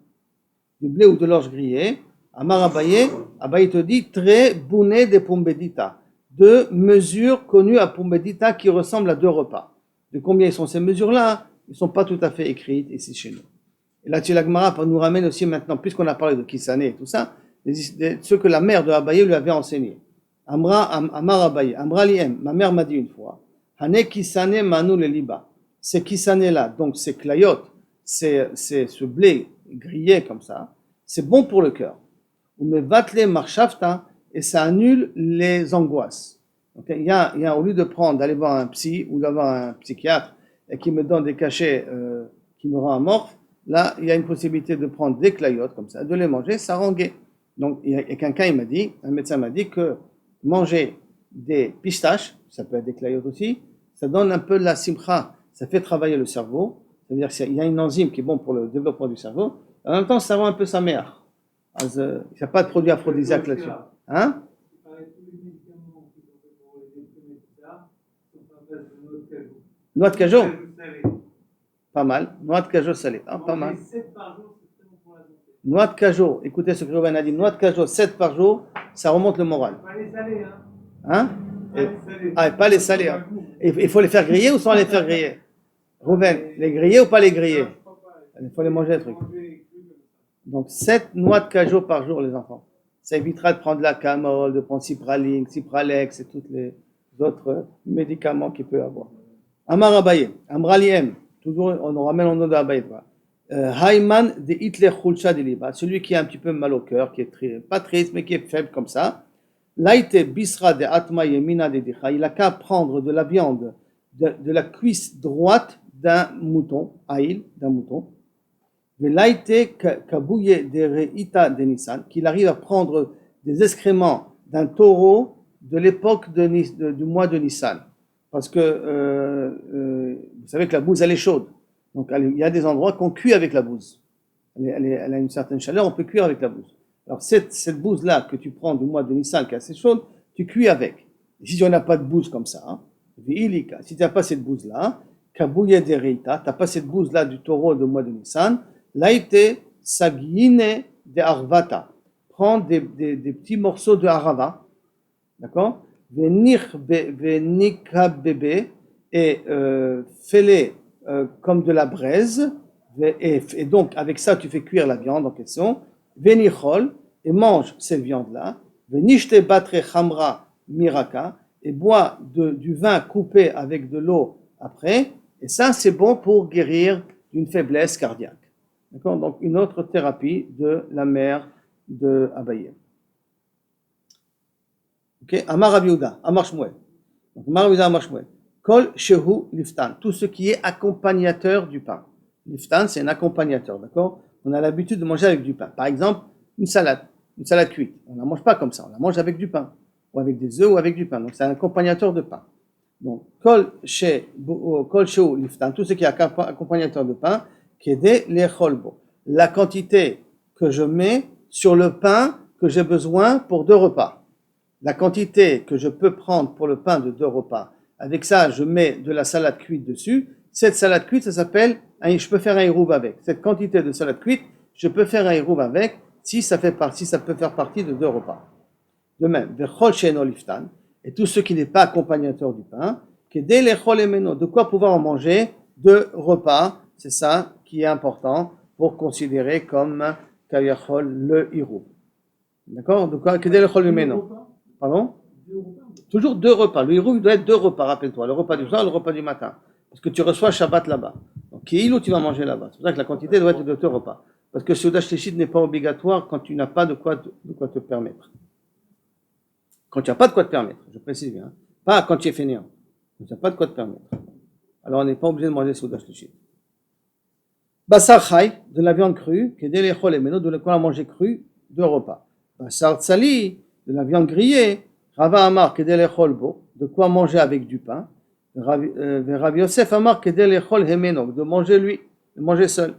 Du blé ou de l'orge grillé. Amar Abaye, Abaye te dit très bouné de Pumbedita, 2 mesures connues à Pumbedita qui ressemblent à 2 repas. De combien sont ces mesures-là? Ils ne sont pas tout à fait écrites ici chez nous. Et là, la Gemara nous ramène aussi maintenant, puisqu'on a parlé de Kisane et tout ça, ce que la mère de Abaye lui avait enseigné. Amar Abaye, Amra Liem, ma mère m'a dit une fois, Hane Kisane manu le liba. Ces Kisane-là, donc ces clayotes, c'est ce blé grillé comme ça, c'est bon pour le cœur. Mais vatle marshafta, et ça annule les angoisses. Donc, il y a au lieu de d'aller voir un psy ou d'avoir un psychiatre et qui me donne des cachets qui me rend amorphe, là il y a une possibilité de prendre des clayotes comme ça, de les manger, ça rend gai. Donc il y a quelqu'un un médecin m'a dit que manger des pistaches, ça peut être des clayotes aussi, ça donne un peu de la simcha, ça fait travailler le cerveau, c'est-à-dire qu'il y a une enzyme qui est bon pour le développement du cerveau, en même temps ça rend un peu sa mère. Il n'y a pas de produit aphrodisiaque là-dessus. Hein? Noix de cajou. Pas mal. Noix de cajou salée. Ah, pas mal. Noix de cajou. Écoutez ce que Ruben a dit. Noix de cajou, 7 par jour, ça remonte le moral. Pas les salés, hein? Et pas les salés. Hein? Il faut les faire griller ou sans les faire griller? Ruben, les griller ou pas les griller? Il faut les manger, les trucs. Donc 7 noix de cajou par jour, les enfants. Ça évitera de prendre la camol, de prendre Cipraline, Cipralex et tous les autres médicaments qu'il peut avoir. Amar Abaye, Amraliem, toujours on ramène au nom d'Abaye. Hayman de Hitler Khulcha de Liba, celui qui a un petit peu mal au cœur, qui est pas triste mais qui est faible comme ça. Laïte Bisra de Atma Yemina de Dicha, il a qu'à prendre de la viande de la cuisse droite d'un mouton, haïl, d'un mouton. Velaïte kabouye de reita de Nissan, qu'il arrive à prendre des excréments d'un taureau de l'époque du mois de Nissan. Parce que vous savez que la bouse elle est chaude. Donc il y a des endroits qu'on cuit avec la bouse. Elle a une certaine chaleur, on peut cuire avec la bouse. Alors cette bouse-là que tu prends du mois de Nissan qui est assez chaude, tu cuis avec. Et si tu n'as pas de bouse comme ça, hein, si tu n'as pas cette bouse-là, kabouye de reita, tu n'as pas cette bouse-là du taureau du mois de Nissan, Laïte sagine de arvata. Prends des petits morceaux de harava, d'accord? Venika bébé et fais-les comme de la braise et donc avec ça tu fais cuire la viande en question. Venichol et mange cette viande-là. Venishte batre chamra miraka et bois du vin coupé avec de l'eau après. Et ça, c'est bon pour guérir d'une faiblesse cardiaque. D'accord? Donc, une autre thérapie de la mère de Abaye. Ok? Amar Rabbi Yehuda, Amar Shmuel. Donc, Amar Rabbi Yehuda, Amar Shmuel. Kol shehu liftan. Tout ce qui est accompagnateur du pain. Liftan, c'est un accompagnateur, d'accord? On a l'habitude de manger avec du pain. Par exemple, une salade cuite. On ne la mange pas comme ça, on la mange avec du pain. Ou avec des œufs ou avec du pain. Donc, c'est un accompagnateur de pain. Donc, kol shehu liftan. Tout ce qui est accompagnateur de pain. Kede lecholbo. La quantité que je mets sur le pain que j'ai besoin pour 2 repas. La quantité que je peux prendre pour le pain de 2 repas. Avec ça, je mets de la salade cuite dessus. Cette salade cuite, ça s'appelle, je peux faire un hiroub avec. Cette quantité de salade cuite, je peux faire un hiroub avec si ça peut faire partie de 2 repas. De même, vechol she'eno liftan, et tout ce qui n'est pas accompagnateur du pain, kedei lechol emeno, de quoi pouvoir en manger 2 repas. C'est ça qui est important pour considérer comme kaviyachol le hiroub. D'accord? De quoi kedei lechol emeno. Pardon? Toujours 2 repas. Le hiroub doit être 2 repas, rappelle-toi. Le repas du soir et le repas du matin. Parce que tu reçois Shabbat là-bas. Donc, Kéilou, tu vas manger là-bas. C'est pour ça que la quantité doit être de 2 repas. Parce que Seudat Shlichit n'est pas obligatoire quand tu n'as pas de quoi te permettre. Quand tu n'as pas de quoi te permettre, je précise bien. Pas quand tu es fainéant. Quand tu n'as pas de quoi te permettre. Alors, on n'est pas obligé de manger Seudat Shlichit. Bassar Chai, de la viande crue, Kedei lechol emeno, de quoi manger cru, 2 repas. Bassar Tsali, de la viande grillée, Rava Amar Kedei lechol bo, de quoi manger avec du pain. Rabbi Yosef Amar Kedei lechol hemeno, de manger lui, de manger seul.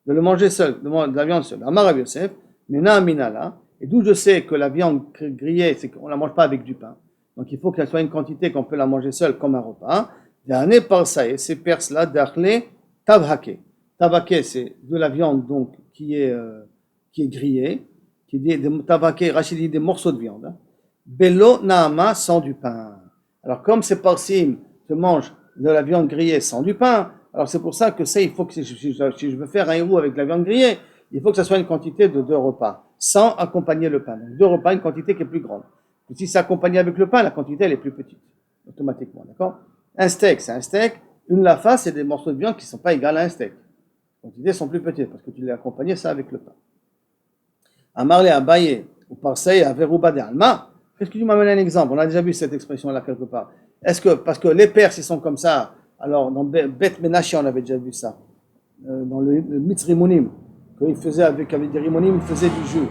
De le manger seul, de la viande seule. Amar Rabbi Yosef, Mena Aminala, et d'où je sais que la viande grillée, c'est qu'on ne la mange pas avec du pain. Donc il faut qu'elle soit une quantité qu'on peut la manger seule comme un repas. Dernier par ça, et ces perses-là, d'Achle Tavhake. Tavhake, c'est de la viande donc qui est grillée, qui dit Tavhake, Rachid dit des morceaux de viande. Belo Naama, sans du pain. Alors comme ces parsim se mangent de la viande grillée sans du pain, alors c'est pour ça que ça, il faut que si je veux faire un héros avec la viande grillée, il faut que ça soit une quantité de 2 repas, sans accompagner le pain. Donc 2 repas, une quantité qui est plus grande. Et si c'est accompagné avec le pain, la quantité elle est plus petite, automatiquement, d'accord? Un steak, c'est un steak. Une lafa, c'est des morceaux de viande qui ne sont pas égales à un steak. Les quantités sont plus petites parce que tu l'as accompagné ça avec le pain. Amarle Abaye, ou Parsei, Averouba de Alma. Qu'est-ce que tu m'amènes un exemple? On a déjà vu cette expression-là quelque part. Est-ce que, parce que les Perses, ils sont comme ça, alors dans Beth Menaché, on avait déjà vu ça, dans le Mitzrimonim, qu'ils faisaient avec des rimonim, ils faisaient du jus.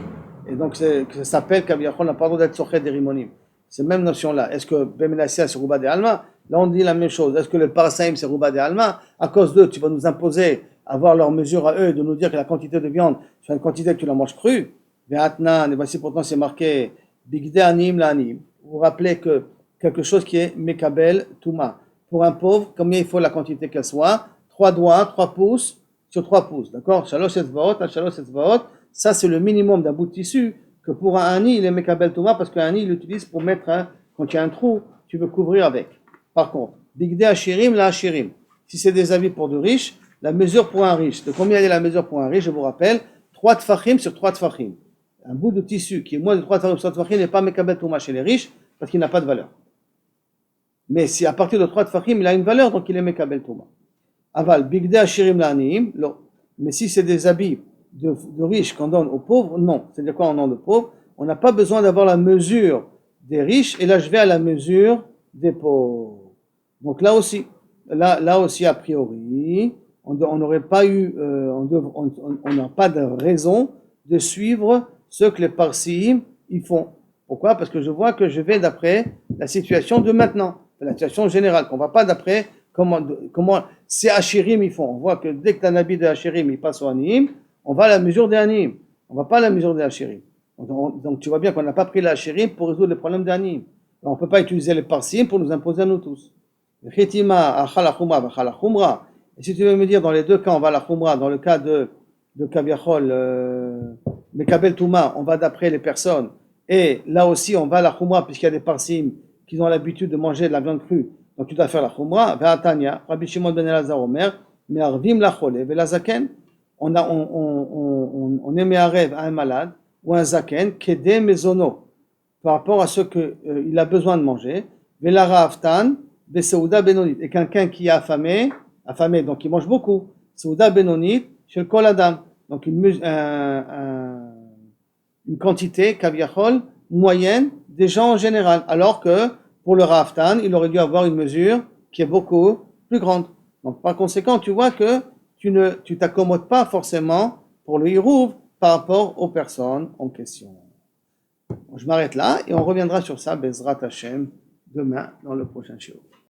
Et donc, ça s'appelle qu'Aviachon n'a pas le droit d'être sorti des rimonim. C'est la même notion-là. Est-ce que Ben Menaché, c'est Rouba de Alma? Là, on dit la même chose. Est-ce que le Parasaim, c'est Rouba de Alma? À cause d'eux, tu vas nous imposer avoir leur mesure à eux, de nous dire que la quantité de viande, c'est une quantité que tu la manges crue. Ve'atnan, et voici pourtant c'est marqué Bigde anim la anim. Vous vous rappelez que quelque chose qui est Mekabel Touma. Pour un pauvre, combien il faut la quantité qu'elle soit? 3 doigts, 3 pouces sur 3 pouces. D'accord? Shalosh etzvaot, shalosh etzvaot. Ça, c'est le minimum d'un bout de tissu que pour un ani, il est Mekabel Touma parce qu'un ani, il l'utilise pour mettre quand il y a un trou, tu veux couvrir avec. Par contre, Bigde Ashirim, la Ashirim. Si c'est des habits pour de riches, la mesure pour un riche. De combien est la mesure pour un riche? Je vous rappelle, 3 tfachim sur 3 tfachim. Un bout de tissu qui est moins de 3 tfachim sur 3 tfachim n'est pas Mekabel Touma chez les riches parce qu'il n'a pas de valeur. Mais si à partir de 3 tfachim, il a une valeur, donc il est Mekabel Touma. Aval, Bigde Ashirim la Aniim. Mais si c'est des habits de riches qu'on donne aux pauvres, non. C'est-à-dire quoi on donne aux pauvres? On n'a pas besoin d'avoir la mesure des riches, et là je vais à la mesure des pauvres. Donc là aussi a priori, on n'aurait pas eu, on n'a pas de raison de suivre ce que les Parsim ils font. Pourquoi? Parce que je vois que je vais d'après la situation de maintenant, la situation générale, qu'on ne va pas d'après comment ces Hachirim ils font. On voit que dès que un habit de Hachirim il passe au Anim, on va à la mesure des Anim, on ne va pas à la mesure des Hachirim. Donc tu vois bien qu'on n'a pas pris la Hachirim pour résoudre les problèmes des Anim. On ne peut pas utiliser les Parsim pour nous imposer à nous tous. Et si tu veux me dire dans les deux cas on va à la Khumra, dans le cas de Kaviachol, Mekabel Touma, on va d'après les personnes, et là aussi on va à la Khumra puisqu'il y a des Parsim qui ont l'habitude de manger de la viande crue, donc tu dois faire la Khumra. Ve'atanya, Rabbi Shimon ben Elazar Omer, Me'arvim la Chole ve'la-zaken, on est me'arev à un malade ou un zaken, Kede mezono, par rapport à ce qu'il a besoin de manger, ve'la ra'aftan, Besouda Benonit. Et quelqu'un qui est affamé, donc il mange beaucoup. Souda Benonit, chez le Kol Adam. Donc une quantité, kaviachol, moyenne des gens en général. Alors que pour le Raftan, il aurait dû avoir une mesure qui est beaucoup plus grande. Donc par conséquent, tu vois que tu t'accommodes pas forcément pour le Hirouv par rapport aux personnes en question. Je m'arrête là et on reviendra sur ça, Bezrat Hashem, demain dans le prochain shiur.